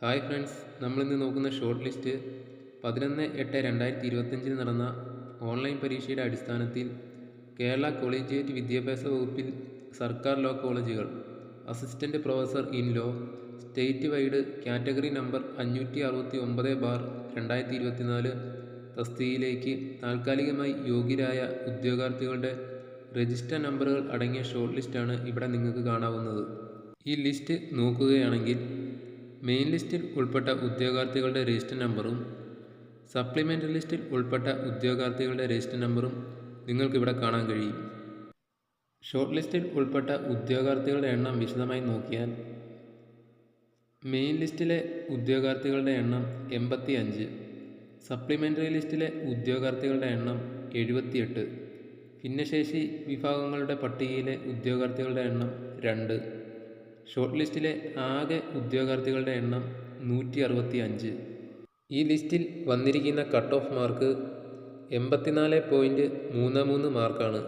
Hi friends, നമ്മളിന്ന് നോക്കുന്ന short list 11/8/2025 നടന്ന ഓൺലൈൻ പരീക്ഷയുടെ അടിസ്ഥാനത്തിൽ കേരള കൊളീജിയേറ്റ് വിദ്യാഭ്യാസ വകുപ്പിൽ സർക്കാർ ലോ കോളേജുകൾ assistant professor in law state wide category number 569/2024 തസ്തികയിലേക്ക് താൽക്കാലികമായി യോഗ്യരായ ഉദ്യോഗാർത്ഥികളുടെ രജിസ്റ്റർ നമ്പറുകൾ അടങ്ങിയ ഷോർട്ട് ലിസ്റ്റാണ് ഇവിടെ നിങ്ങൾക്ക് കാണാവുന്നത്. ഈ ലിസ്റ്റ് നോക്കുകയാണെങ്കിൽ മെയിൻ ലിസ്റ്റിൽ ഉൾപ്പെട്ട ഉദ്യോഗാർത്ഥികളുടെ രജിസ്റ്റർ നമ്പറും സപ്ലിമെൻ്ററി ലിസ്റ്റിൽ ഉൾപ്പെട്ട ഉദ്യോഗാർത്ഥികളുടെ രജിസ്റ്റർ നമ്പറും നിങ്ങൾക്കിവിടെ കാണാൻ കഴിയും. ഷോർട്ട് ലിസ്റ്റിൽ ഉൾപ്പെട്ട ഉദ്യോഗാർത്ഥികളുടെ എണ്ണം വിശദമായി നോക്കിയാൽ മെയിൻ ലിസ്റ്റിലെ ഉദ്യോഗാർത്ഥികളുടെ എണ്ണം 85, സപ്ലിമെൻ്ററി ലിസ്റ്റിലെ ഉദ്യോഗാർത്ഥികളുടെ എണ്ണം 78, ഭിന്നശേഷി വിഭാഗങ്ങളുടെ പട്ടികയിലെ ഉദ്യോഗാർത്ഥികളുടെ എണ്ണം 2, ഷോർട്ട് ലിസ്റ്റിലെ ആകെ ഉദ്യോഗാർത്ഥികളുടെ എണ്ണം 165. ഈ ലിസ്റ്റിൽ വന്നിരിക്കുന്ന കട്ട് ഓഫ് മാർക്ക് 84.33 മാർക്കാണ്.